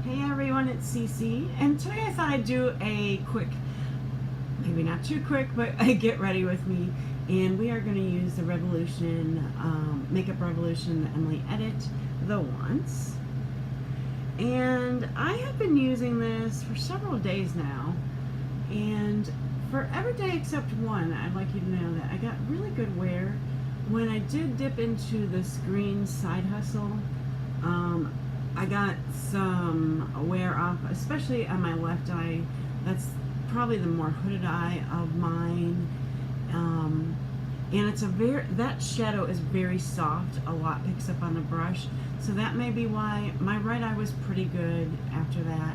Hey everyone, it's Cece, and today I thought I'd do a quick, maybe not too quick, but a get ready with me, and we are going to use the Revolution, Makeup Revolution Emily Edit the Once. And I have been using this for several days now, and for every day except one, I'd like you to know that I got really good wear. When I did dip into the screen side hustle, I got some wear off, especially on my left eye. That's probably the more hooded eye of mine. And it's that shadow is very soft. A lot picks up on the brush. So that may be why my right eye was pretty good after that.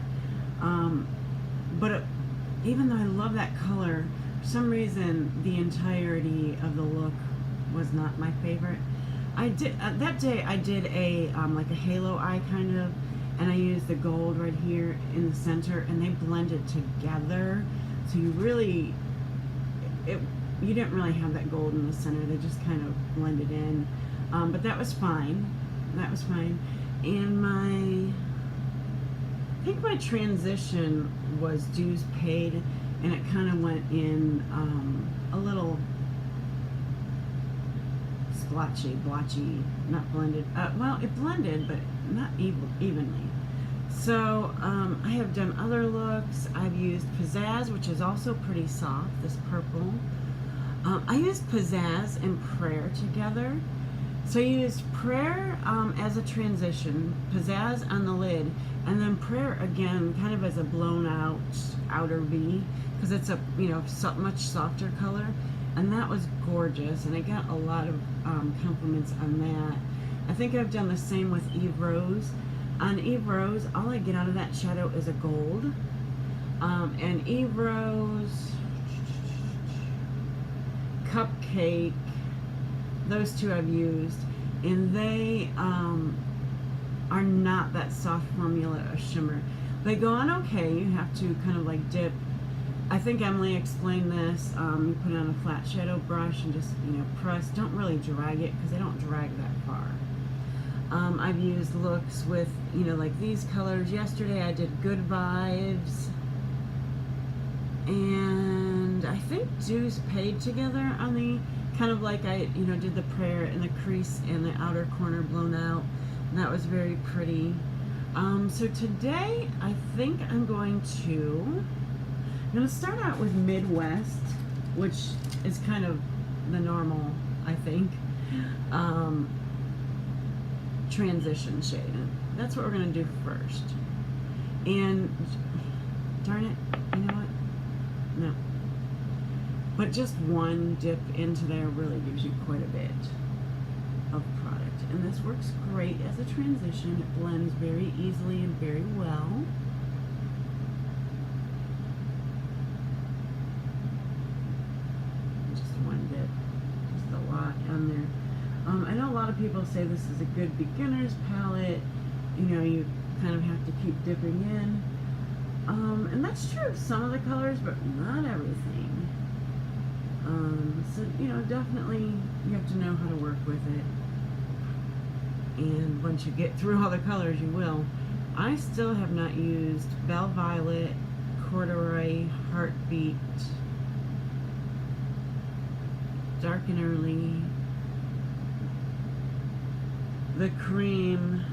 Even though I love that color, for some reason the entirety of the look was not my favorite. I did that day. I did a like a halo eye kind of, and I used the gold right here in the center, and they blended together. So you didn't really have that gold in the center. They just kind of blended in, but that was fine. That was fine. And I think my transition was dues paid, and it kind of went in a little blotchy, not blended. Well, it blended, but not evenly. So I have done other looks. I've used Pizzazz, which is also pretty soft, this purple. I used Pizzazz and Prayer together. So I used Prayer as a transition, Pizzazz on the lid, and then Prayer again kind of as a blown out outer V, because it's a much softer color. And that was gorgeous, and I got a lot of compliments on that. I think I've done the same with Eve Rose. On Eve Rose, all I get out of that shadow is a gold. And Eve Rose, Cupcake, those two I've used, and they are not that soft formula of shimmer. They go on okay. You have to kind of like dip. I think Emily explained this. You put on a flat shadow brush and just press. Don't really drag it, because they don't drag that far. I've used looks with like these colors. Yesterday I did Good Vibes, and I think Dues Paid together on the kind of like I did the Prayer and the crease and the outer corner blown out. And that was very pretty. So today I think I'm going to start out with Midwest, which is kind of the normal, I think, transition shade. And that's what we're going to do first. And darn it, you know what? No. But just one dip into there really gives you quite a bit of product. And this works great as a transition. It blends very easily and very well. On there. I know a lot of people say this is a good beginner's palette. You kind of have to keep dipping in. And that's true of some of the colors, but not everything. So, definitely you have to know how to work with it. And once you get through all the colors, you will. I still have not used Belle Violet, Corduroy, Heartbeat, Dark and Early, the Cream,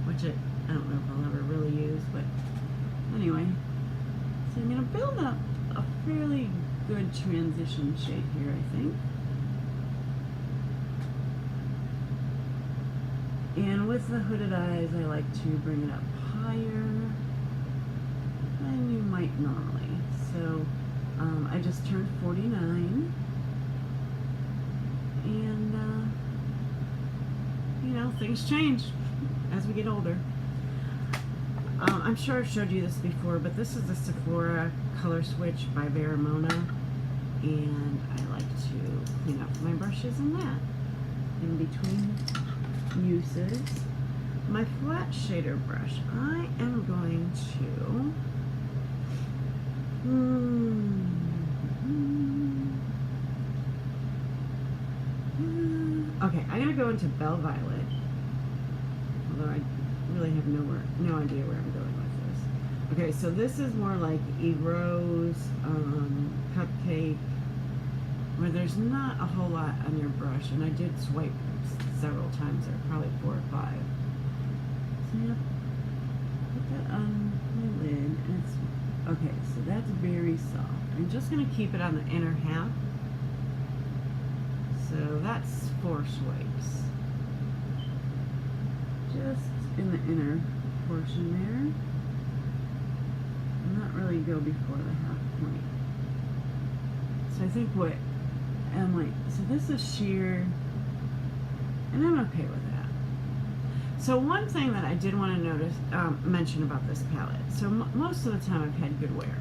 which I don't know if I'll ever really use, but anyway. So I'm going to build up a fairly good transition shade here, I think. And with the hooded eyes, I like to bring it up higher than you might normally. So I just turned 49. And, things change as we get older. I'm sure I've showed you this before, but this is the Sephora Color Switch by Veramona. And I like to clean up my brushes in that, in between uses. My flat shader brush, I am going to... Okay, I'm going to go into Belle Violet, although I really have no idea where I'm going with this. Okay, so this is more like a rose cupcake, where there's not a whole lot on your brush, and I did swipe several times there, probably 4 or 5. So yeah, put that on my lid, and it's okay. So that's very soft. I'm just gonna keep it on the inner half. So that's 4 swipes, just in the inner portion there. And not really go before the half point. So I think what I'm like, so this is sheer, and I'm okay with that. So one thing that I did want to mention about this palette. So most of the time I've had good wear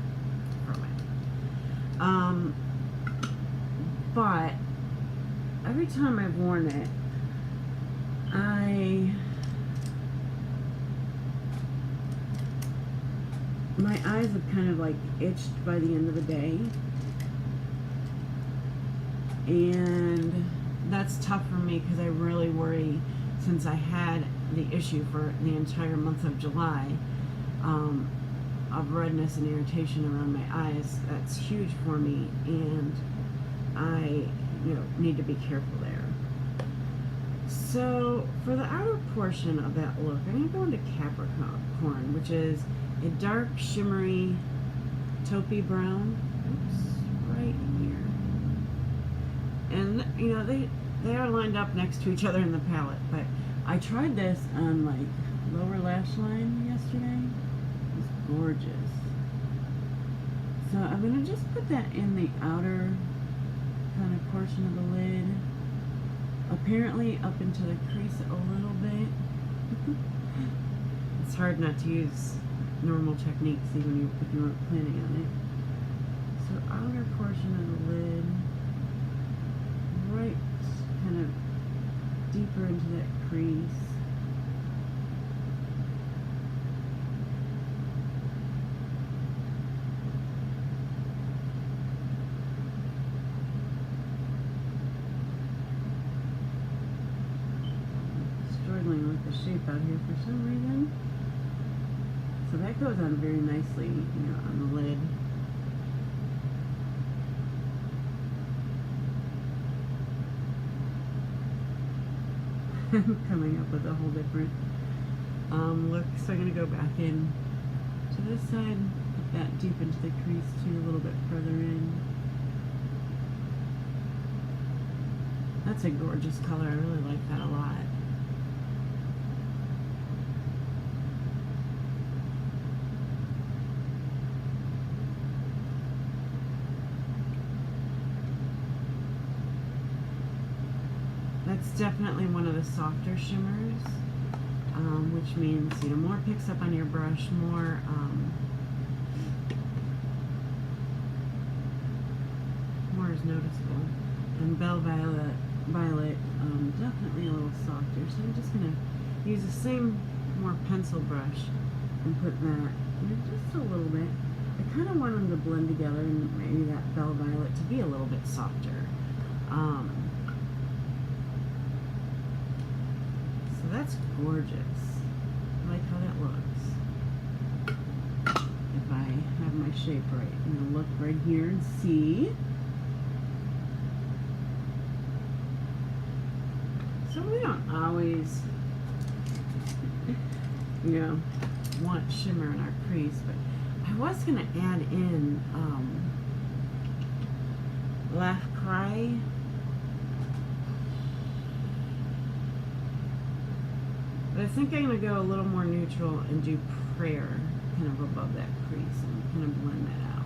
from it, but every time I've worn it, my eyes have kind of like itched by the end of the day, and that's tough for me because I really worry, since I had the issue for the entire month of July of redness and irritation around my eyes. That's huge for me, and I need to be careful there. So for the outer portion of that look, I'm going to go into Capricorn, which is a dark shimmery taupey brown. Oops, right here. And they are lined up next to each other in the palette, but I tried this on my lower lash line yesterday. It's gorgeous. So I'm going to just put that in the outer kind of portion of the lid, apparently up into the crease a little bit. It's hard not to use normal techniques even if you weren't planning on it. So outer portion of the lid, right kind of deeper into that crease. Struggling with the shape out here for some reason. So that goes on very nicely, on the lid. Coming up with a whole different look. So I'm going to go back in to this side, put that deep into the crease too, a little bit further in. That's a gorgeous color. I really like that a lot. That's definitely one of the softer shimmers, which means more picks up on your brush, more is noticeable. And Bell Violet, definitely a little softer. So I'm just gonna use the same more pencil brush and put that just a little bit. I kind of want them to blend together, and maybe that Bell Violet to be a little bit softer. So that's gorgeous. I like how that looks. If I have my shape right, I'm going to look right here and see. So we don't always, want shimmer in our crease, but I was going to add in Laugh Cry. But I think I'm going to go a little more neutral and do Prayer kind of above that crease and kind of blend that out.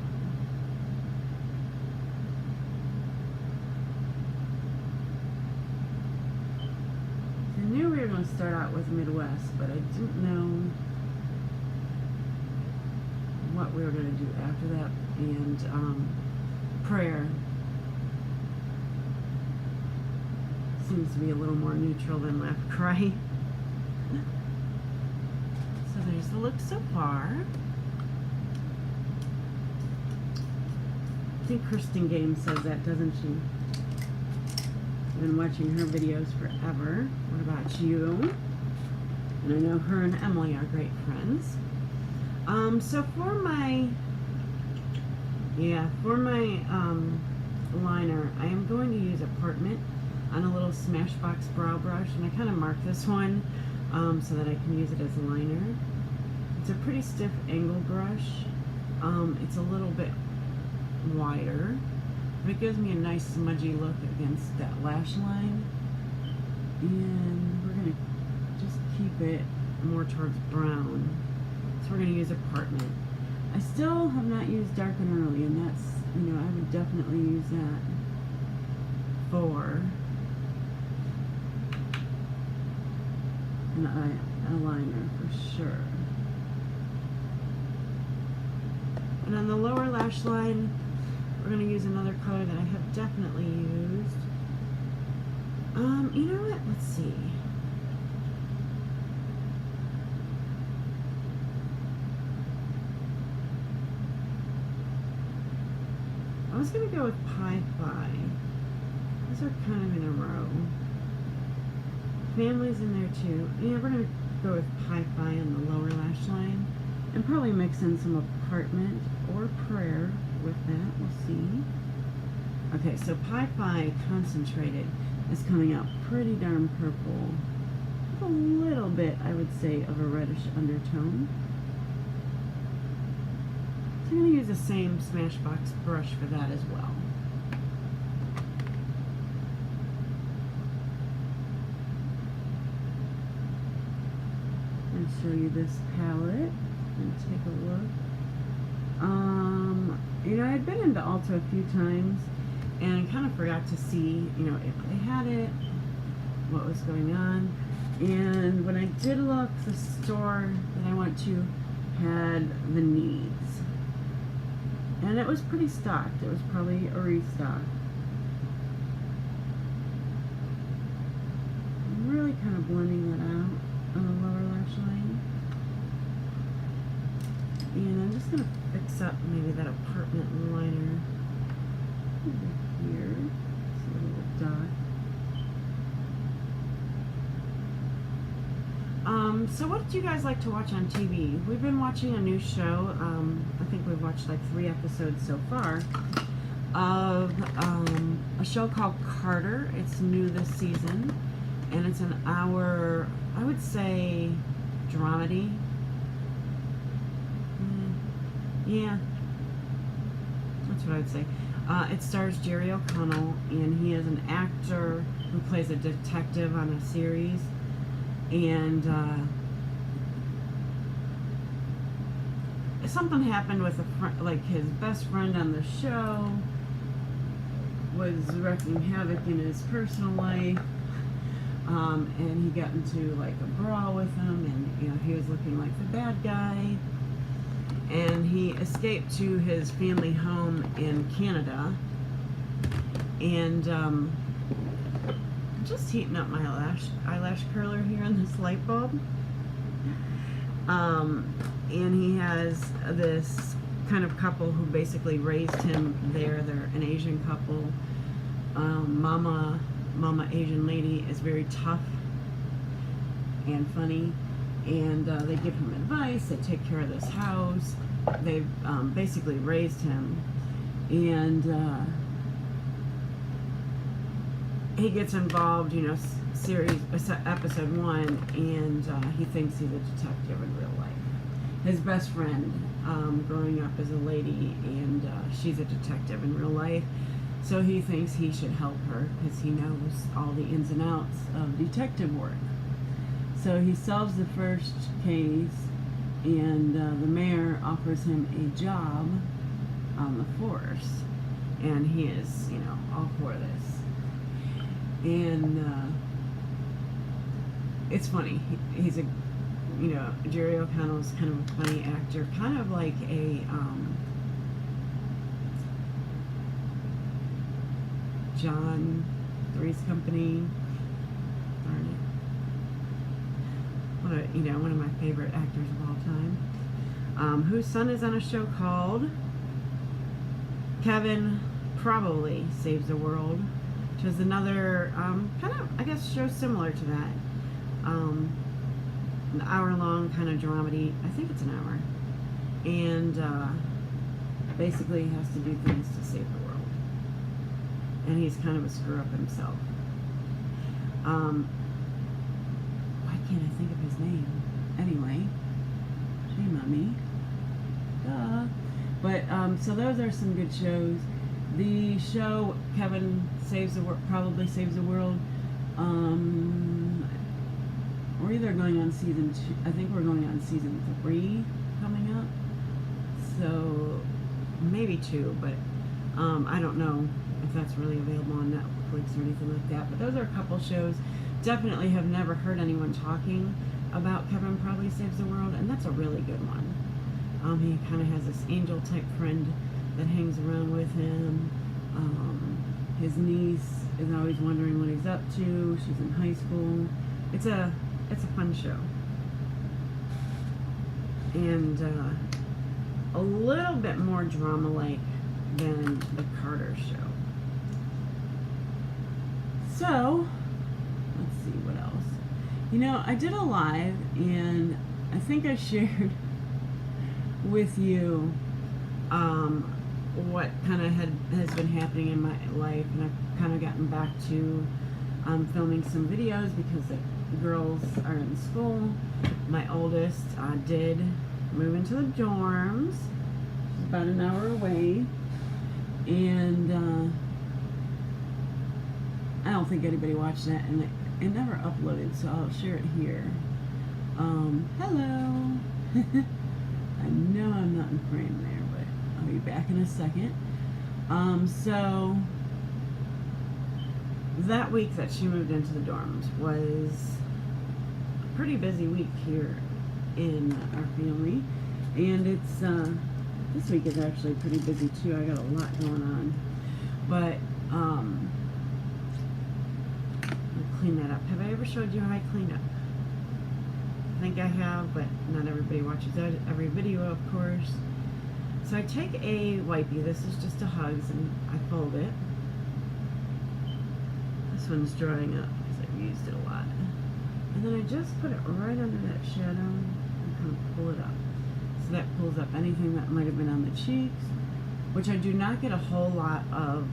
I knew we were going to start out with Midwest, but I didn't know what we were going to do after that. And Prayer seems to be a little more neutral than Laugh Cry. So there's the look so far. I think Kristen Game says that, doesn't she? I've been watching her videos forever. What about you? and I know her and Emily are great friends. So for my liner, I am going to use Apartment on a little Smashbox brow brush, and I kind of mark this one so that I can use it as a liner. It's a pretty stiff angle brush. It's a little bit wider, but it gives me a nice smudgy look against that lash line. And we're going to just keep it more towards brown. So we're going to use Apartment. I still have not used Dark and Early, and that's, you know, I would definitely use that for an eyeliner for sure. And on the lower lash line, we're going to use another color that I have definitely used. You know what? Let's see. I was going to go with Pie Pie. These are kind of in a row. Family's in there too. Yeah, we're going to go with Pie Pie on the lower lash line. And probably mix in some Apartment or Prayer with that. We'll see. Okay, so Pie Pie Concentrated is coming out pretty darn purple. With a little bit, I would say, of a reddish undertone. So I'm going to use the same Smashbox brush for that as well. And show you this palette and take a look. You know, I'd been into Ulta a few times and kind of forgot to see, you know, if they had it, what was going on. And when I did look, the store that I went to had the needs. And it was pretty stocked. It was probably a restock. I'm really kind of blending that out on the lower lash line. And I'm just going to fix up maybe that Apartment liner over here. It's a little dot. So what do you guys like to watch on TV? We've been watching a new show. I think we've watched like 3 episodes so far of a show called Carter. It's new this season, and it's an hour, I would say, dramedy. Yeah, that's what I would say. It stars Jerry O'Connell, and he is an actor who plays a detective on a series. And something happened with a friend, like his best friend on the show was wreaking havoc in his personal life, and he got into like a brawl with him, and you know, he was looking like the bad guy, and he escaped to his family home in Canada. And just heating up my eyelash curler here on this light bulb. And he has this kind of couple who basically raised him there. They're an Asian couple. Mama Asian lady is very tough and funny, and they give him advice. They take care of this house. They've basically raised him, and he gets involved, you know, episode 1, and he thinks he's a detective in real life. His best friend, growing up as a lady, and she's a detective in real life, so he thinks he should help her because he knows all the ins and outs of detective work. So he solves the first case, and the mayor offers him a job on the force, and he is, you know, all for this. And it's funny. He's a, you know, Jerry O'Connell's kind of a funny actor, kind of like a John Three's Company. Darn it. What a, you know, one of my favorite actors of all time. Whose son is on a show called Kevin Probably Saves the World, which is another kind of, I guess, show similar to that. an hour-long kind of dramedy. I think it's an hour. And basically he has to do things to save the world. And he's kind of a screw-up himself. Why can't I think of his name? Anyway, shame on me. Duh. But, so those are some good shows. The show, Kevin Saves the World, probably Saves the World. We're either going on season 2, I think we're going on season 3 coming up. So, maybe 2, but I don't know if that's really available on Netflix or anything like that. But those are a couple shows. Definitely have never heard anyone talking about Kevin Probably Saves the World, and that's a really good one. He kind of has this angel type friend that hangs around with him. His niece is always wondering what he's up to. She's in high school. It's a fun show. And a little bit more drama-like than the Carter Show. So, let's see what else. You know, I did a live, and I think I shared with you what kind of has been happening in my life, and I've kind of gotten back to filming some videos because the girls are in school. My oldest did move into the dorms. She's about an hour away, and I don't think anybody watched that, and it never uploaded, so I'll share it here. Hello. I know I'm not in frame there, but I'll be back in a second. So that week that she moved into the dorms was a pretty busy week here in our family, and it's this week is actually pretty busy too. I got a lot going on, but I'll clean that up. Have I ever showed you how I clean up? I think I have, but not everybody watches every video, of course. So I take a wipey. This is just a Hugs, and I fold it. This one's drying up because I've used it a lot. And then I just put it right under that shadow and kind of pull it up. So that pulls up anything that might have been on the cheeks, which I do not get a whole lot of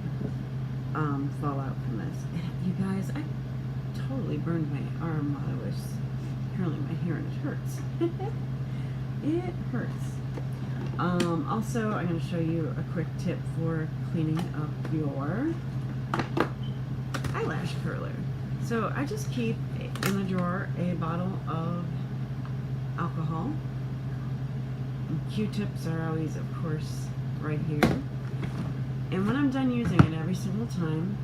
fallout from this. You guys, I totally burned my arm while I was curling my hair, and it hurts. It hurts. Also, I'm going to show you a quick tip for cleaning up your eyelash curler. So I just keep in the drawer a bottle of alcohol. Q-tips are always, of course, right here. And when I'm done using it every single time,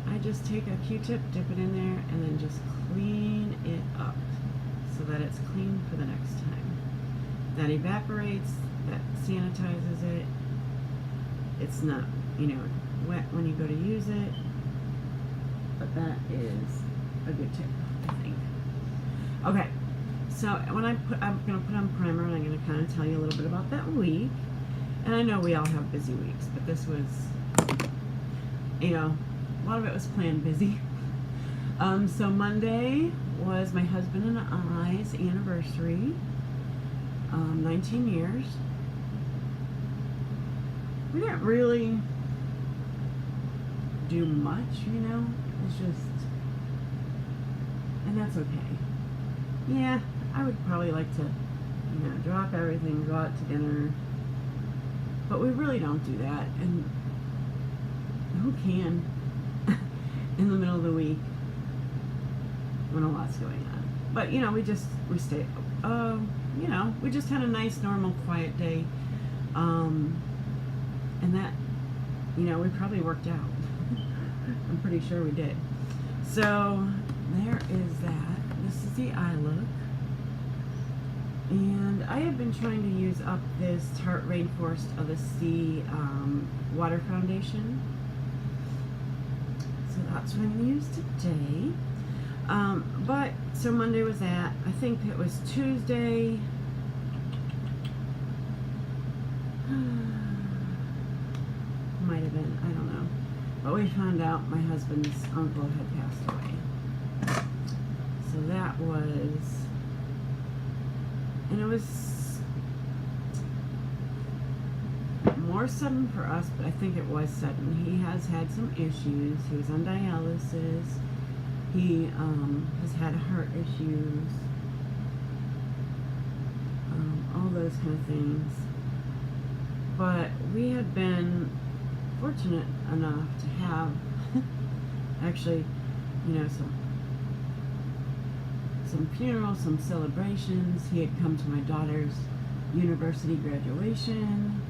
I just take a Q-tip, dip it in there, and then just clean it up so that it's clean for the next time. That evaporates, that sanitizes it. It's not, wet when you go to use it, but that is a good tip, I think. Okay, so when I'm going to put on primer, and I'm going to kind of tell you a little bit about that week. And I know we all have busy weeks, but this was, a lot of it was planned busy. So Monday was my husband and I's anniversary, 19 years. We didn't really do much, it's just, and that's okay. Yeah, I would probably like to, drop everything, go out to dinner, but we really don't do that, and who can in the middle of the week when a lot's going on? But we stay. We just had a nice, normal, quiet day, and that, we probably worked out. I'm pretty sure we did. So there is that. This is the eye look, and I have been trying to use up this Tarte Rainforest of the Sea water foundation. So that's what I'm going to use today. But, so Monday was that. I think it was Tuesday. Might have been, I don't know. But we found out my husband's uncle had passed away. So that was And it was more sudden for us, but I think it was sudden. He has had some issues. He was on dialysis. He has had heart issues, all those kind of things. But we had been fortunate enough to have actually, some funerals, some celebrations. He had come to my daughter's university graduation.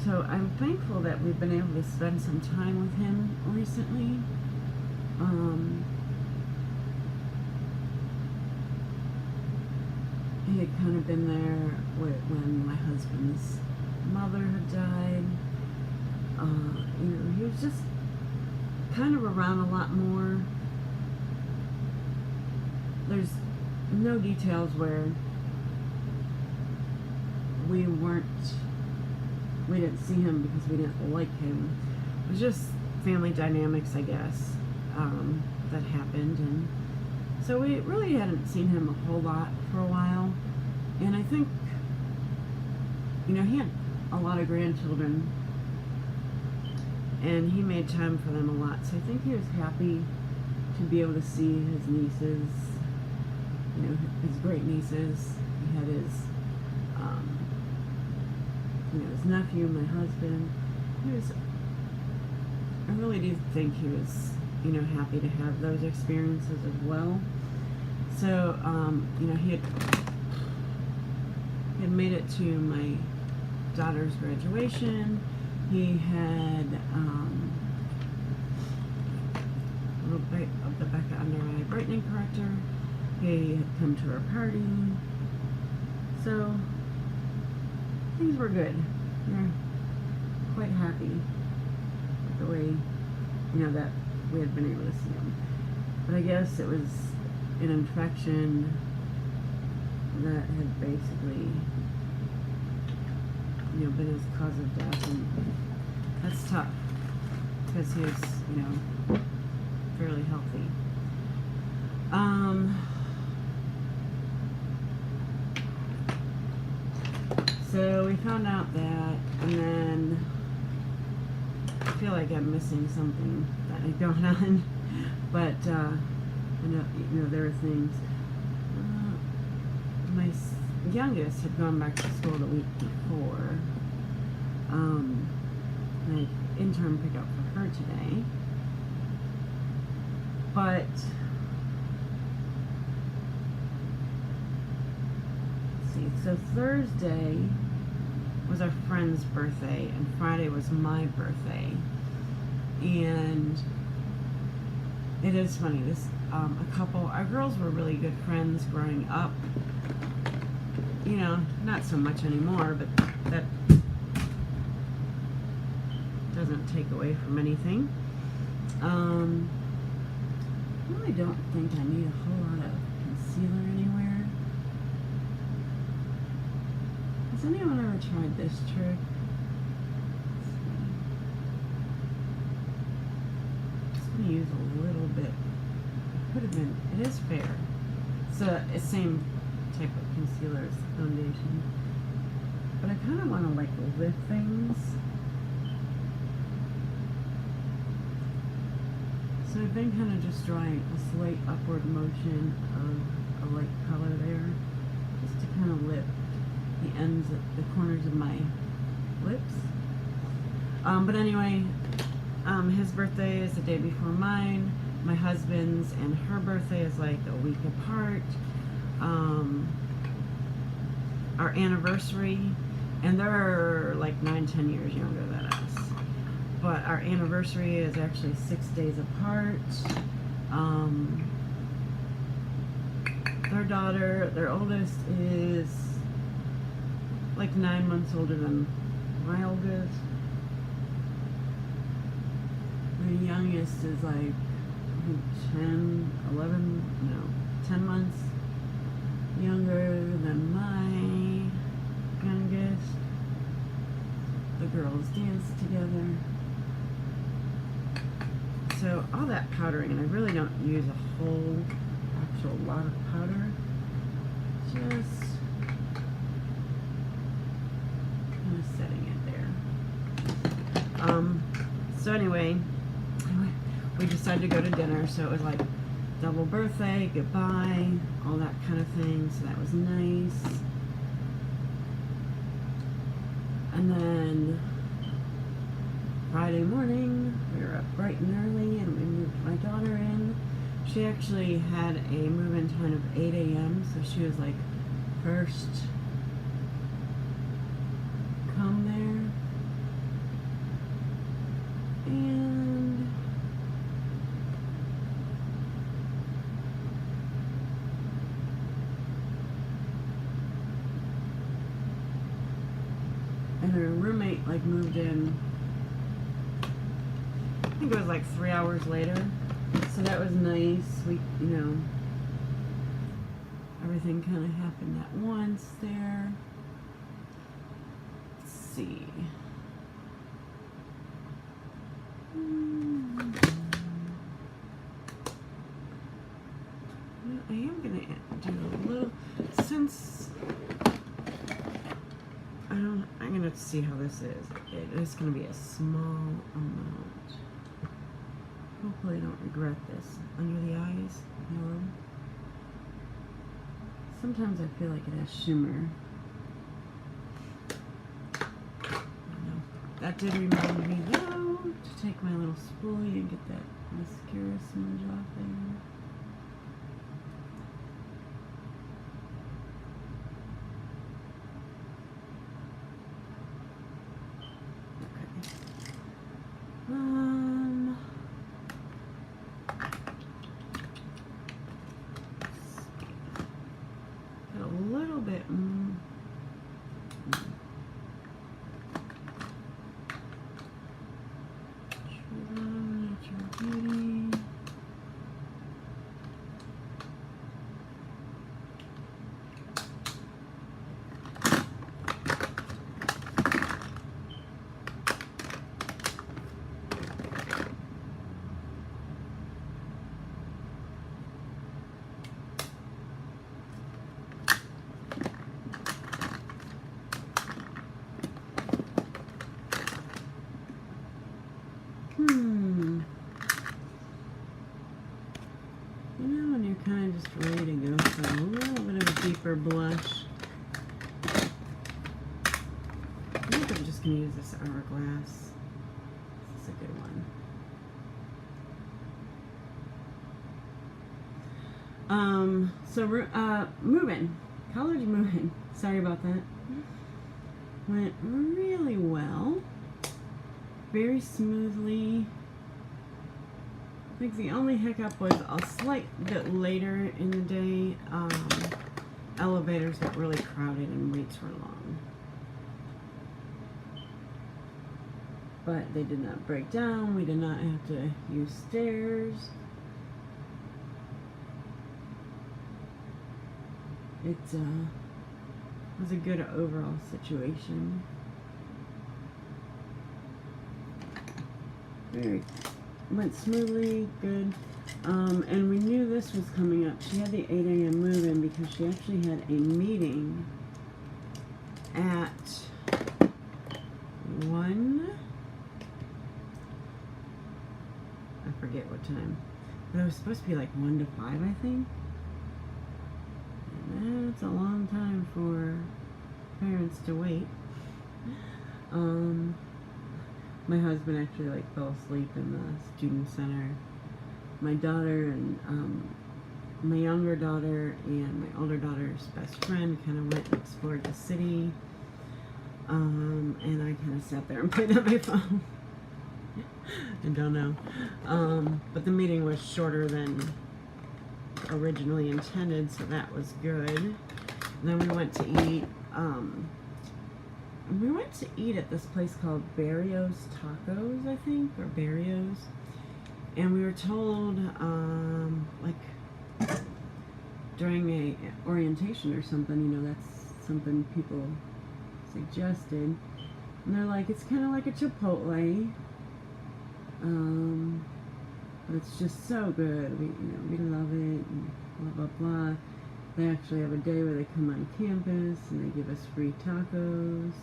So I'm thankful that we've been able to spend some time with him recently. He had kind of been there when my husband's mother had died. He was just kind of around a lot more. There's no details where we didn't see him because we didn't like him. It was just family dynamics, I guess, that happened. And so we really hadn't seen him a whole lot for a while. And I think, he had a lot of grandchildren, and he made time for them a lot. So I think he was happy to be able to see his nieces, his great nieces. He had his, his nephew, my husband. I really do think he was, happy to have those experiences as well. So, he had made it to my daughter's graduation. He had a little bit of the Becca under eye brightening corrector. He had come to our party. So things were good. We were quite happy with the way, that we had been able to see him. But I guess it was an infection that had basically, been his cause of death, and that's tough because he was, fairly healthy. So we found out that, and then I feel like I'm missing something that had gone on, but I know there were things. My youngest had gone back to school the week before. My intern picked up for her today, but let's see. So Thursday was our friend's birthday, and Friday was my birthday. And it is funny. This our girls were really good friends growing up. Not so much anymore, but that doesn't take away from anything. I really don't think I need a whole lot of concealer anywhere. Has anyone ever tried this trick? Just going to use a little bit. Could have been. It is fair. It's the same type of concealer as the foundation, but I kind of want to lift things. So I've been kind of just drawing a slight upward motion of a light color there, just to kind of lift the ends, the corners of my lips. But anyway, his birthday is the day before mine. My husband's and her birthday is like a week apart. Our anniversary, and they're like 9-10 years younger than us, but our anniversary is actually 6 days apart. Their daughter, their oldest, is like 9 months older than my oldest. The youngest is like, I think 10 months younger than my youngest. The girls dance together. So all that powdering, and I really don't use a whole actual lot of powder. just kind of setting it there. So anyway, we decided to go to dinner, so it was like double birthday, goodbye, all that kind of thing, so that was nice. And then Friday morning, we were up bright and early, and we moved my daughter in. She actually had a move-in time of 8 a.m., so she was like first come there. And her roommate like moved in, I think it was like 3 hours later, so that was nice. We, you know, everything kind of happened at once there. Let's see. I am gonna do a little, since I'm gonna see how this is. It is gonna be a small amount. Hopefully I don't regret this. Under the eyes, yellow. Sometimes I feel like it has shimmer. That did remind me though to take my little spoolie and get that mascara smudge off there. Got a little bit. Beauty. You know, when you're kind of just ready to go for a little bit of a deeper blush. I think I'm just going to use this Hourglass. This is a good one. So move-in. College move-in. Sorry about that. Went really well. Very smoothly. I think the only hiccup was a slight bit later in the day. Elevators got really crowded and waits were long. But they did not break down. We did not have to use stairs. It was a good overall situation. Went smoothly, good. And we knew this was coming up. She had the 8 a.m. move-in because she actually had a meeting at 1. I forget what time. But it was supposed to be like 1 to 5, I think. And that's a long time for parents to wait. My husband actually like fell asleep in the student center. My daughter and my younger daughter and my older daughter's best friend kind of went and explored the city. And I kind of sat there and played on my phone. I don't know. But the meeting was shorter than originally intended, so that was good. And then we went to eat. We went to eat at this place called Barrios Tacos, I think, or Barrios. And we were told, like, during a orientation or something, you know, that's something people suggested. And they're like, it's kind of like a Chipotle. But it's just so good. We love it, and blah, blah, blah. They actually have a day where they come on campus and they give us free tacos.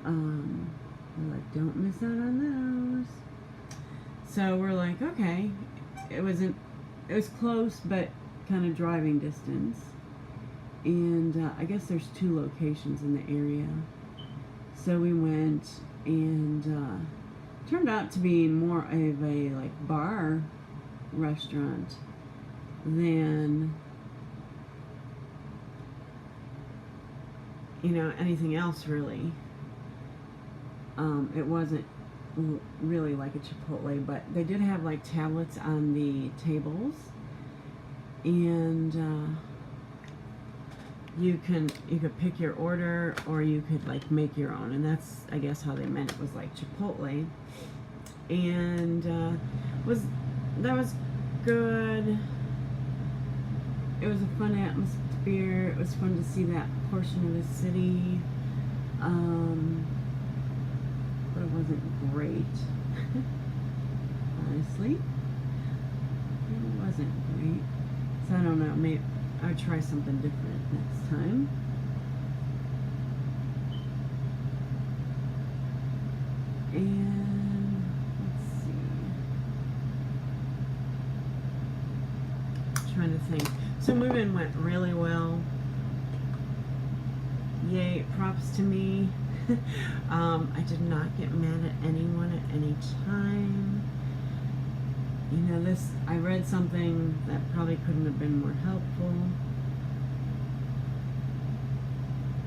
We're like, don't miss out on those. So we're like, okay. It was close, but kind of driving distance. And I guess there's 2 locations in the area. So we went, and turned out to be more of a like bar restaurant than, you know, anything else really. It wasn't really like a Chipotle, but they did have like tablets on the tables, and you could pick your order, or you could like make your own, and that's, I guess, how they meant it was like Chipotle. And that was good. It was a fun atmosphere. It was fun to see that portion of the city. But it wasn't great. Honestly, it wasn't great. So I don't know. Maybe I'll try something different next time. And let's see. I'm trying to think. So move-in went really well. Yay! Props to me. I did not get mad at anyone at any time. You know, I read something that probably couldn't have been more helpful.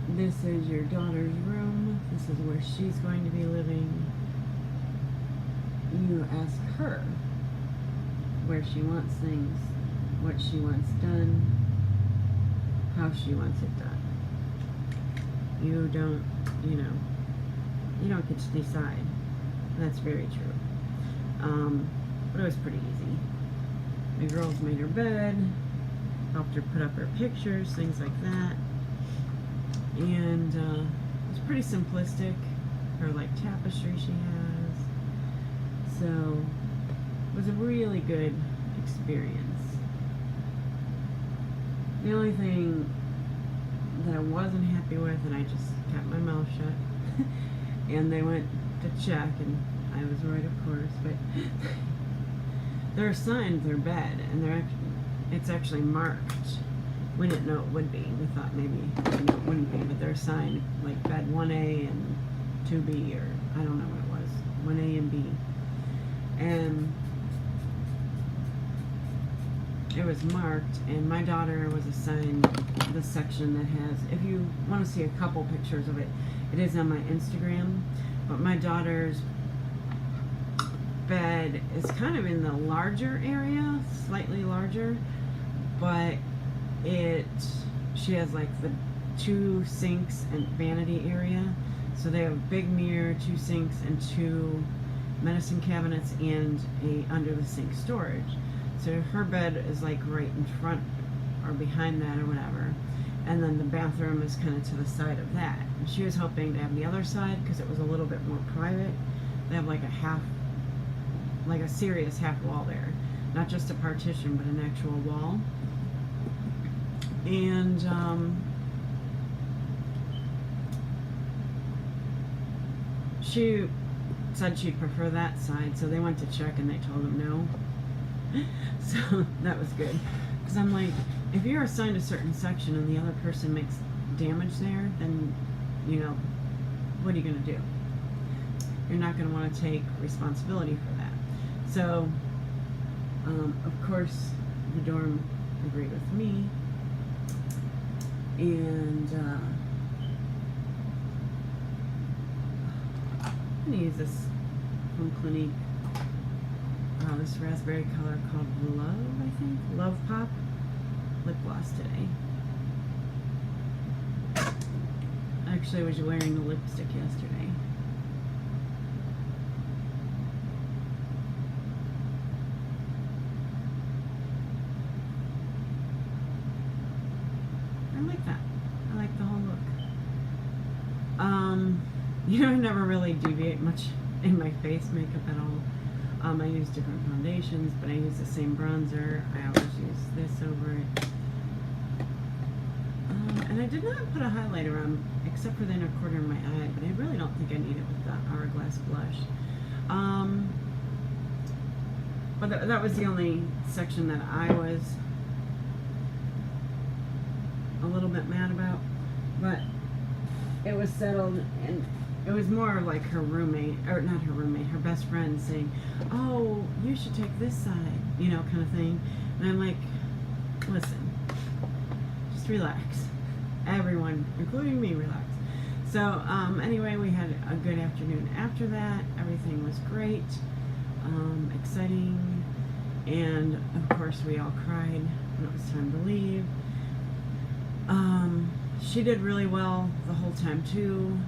This is your daughter's room. This is where she's going to be living. You ask her where she wants things, what she wants done, how she wants it done. You don't, you don't get to decide. That's very true. But it was pretty easy. The girls made her bed, helped her put up her pictures, things like that. And it was pretty simplistic. Her like tapestry she has. So it was a really good experience. The only thing that I wasn't happy with, and I just kept my mouth shut, and they went to check, and I was right, of course, but they're assigned their bed, and it's actually marked. We didn't know it would be. We thought maybe it wouldn't be, but they're assigned like bed 1A and 2B, or I don't know what it was, 1A and B. And it was marked, and my daughter was assigned the section that has, if you want to see a couple pictures of it, it is on my Instagram, but my daughter's bed is kind of in the larger area, slightly larger, but she has like the 2 sinks and vanity area, so they have a big mirror, 2 sinks, and 2 medicine cabinets, and a under the sink storage. So her bed is like right in front or behind that or whatever, and then the bathroom is kind of to the side of that. And she was hoping to have the other side because it was a little bit more private. They have like a serious half wall there, not just a partition but an actual wall. And she said she'd prefer that side, so they went to check and they told them no. So that was good, because I'm like, if you're assigned a certain section and the other person makes damage there, then, you know, what are you going to do? You're not going to want to take responsibility for that. So, of course, the dorm agreed with me, and I'm going to use this from Clinique. This raspberry color called Love, I think. Love Pop lip gloss today. Actually, I was wearing the lipstick yesterday. I like that. I like the whole look. You know, I never really deviate much in my face makeup at all. I use different foundations, but I use the same bronzer. I always use this over it. And I did not put a highlighter on, except for the inner corner of my eye, but I really don't think I need it with the Hourglass blush. But that was the only section that I was a little bit mad about. But it was settled, and it was more like her roommate, or not her roommate, her best friend saying, oh, you should take this side, you know, kind of thing. And I'm like, listen, just relax. Everyone, including me, relax. So anyway, we had a good afternoon after that. Everything was great, exciting, and of course we all cried when it was time to leave. She did really well the whole time too.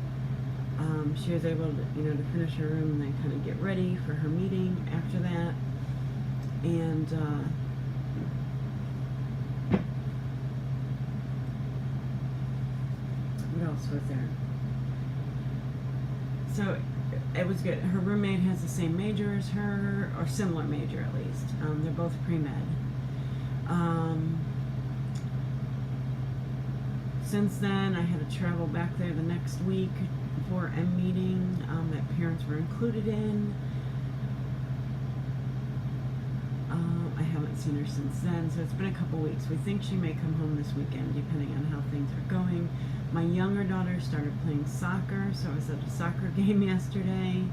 She was able to, you know, to finish her room and then kind of get ready for her meeting after that. And what else was there? So it was good. Her roommate has the same major as her, or similar major at least. They're both pre-med. Since then, I had to travel back there the next week for a meeting that parents were included in. I haven't seen her since then, so it's been a couple weeks. We think she may come home this weekend, depending on how things are going. My younger daughter started playing soccer, so I was at a soccer game yesterday.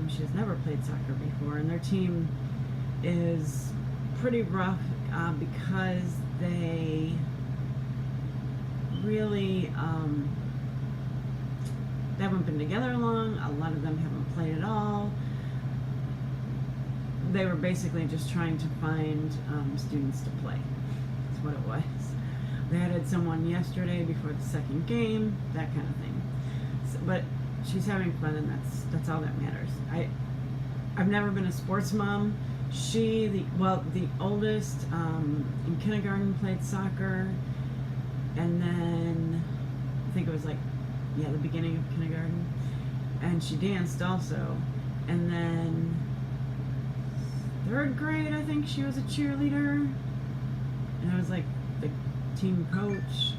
She has never played soccer before, and their team is pretty rough because they really they haven't been together long. A lot of them haven't played at all. They were basically just trying to find students to play. That's what it was. They added someone yesterday before the second game, that kind of thing. So, but she's having fun, and that's all that matters. I've never been a sports mom. The oldest in kindergarten played soccer, and then I think it was like, yeah, the beginning of kindergarten, and she danced also. And then third grade, I think she was a cheerleader, and I was like the team coach.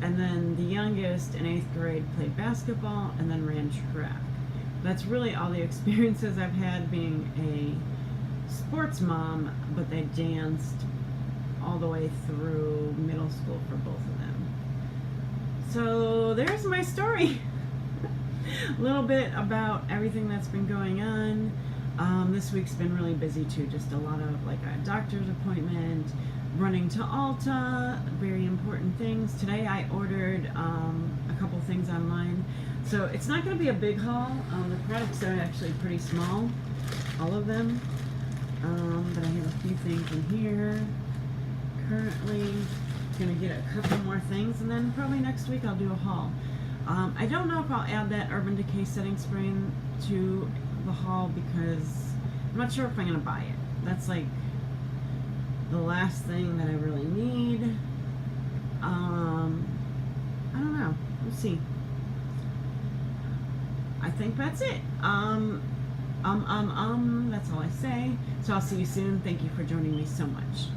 And then the youngest in 8th grade played basketball and then ran track. That's really all the experiences I've had being a sports mom, but they danced all the way through middle school for both of them. So there's my story. A little bit about everything that's been going on. This week's been really busy too, just a lot of like a doctor's appointment, running to Ulta, very important things. Today I ordered a couple things online. So it's not going to be a big haul. The products are actually pretty small, all of them. But I have a few things in here. Currently going to get a couple more things, and then probably next week I'll do a haul. I don't know if I'll add that Urban Decay setting spray to the haul because I'm not sure if I'm going to buy it. That's like the last thing that I really need. I don't know. We'll see. I think that's it. That's all I say. So I'll see you soon. Thank you for joining me so much.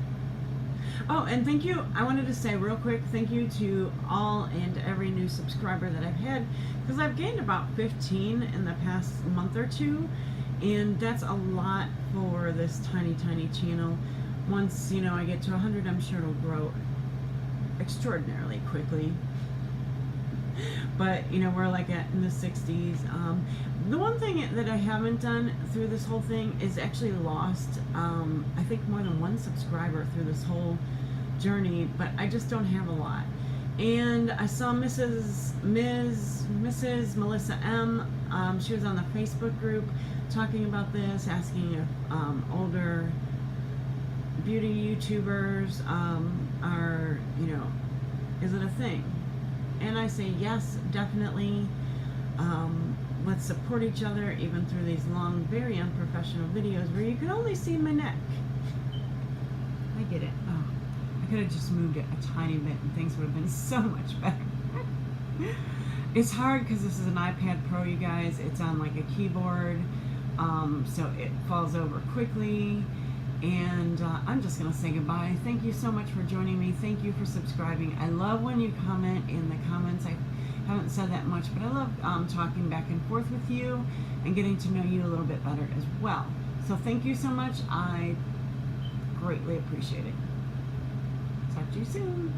Oh, and thank you. I wanted to say real quick, thank you to all and every new subscriber that I've had, because I've gained about 15 in the past month or two, and that's a lot for this tiny channel. Once, you know, I get to 100, I'm sure it'll grow extraordinarily quickly. But, you know, we're like in the 60s. The one thing that I haven't done through this whole thing is actually lost, I think, more than one subscriber through this whole journey, but I just don't have a lot. And I saw Mrs. Melissa M. She was on the Facebook group talking about this, asking if older beauty YouTubers are, you know, is it a thing? And I say yes, definitely. Let's support each other even through these long, very unprofessional videos where you can only see my neck. I get it. Oh, I could have just moved it a tiny bit and things would have been so much better. It's hard because this is an iPad Pro, you guys. It's on like a keyboard, so it falls over quickly. And I'm just going to say goodbye. Thank you so much for joining me. Thank you for subscribing. I love when you comment in the comments. I haven't said that much, but I love talking back and forth with you and getting to know you a little bit better as well. So thank you so much. I greatly appreciate it. Talk to you soon.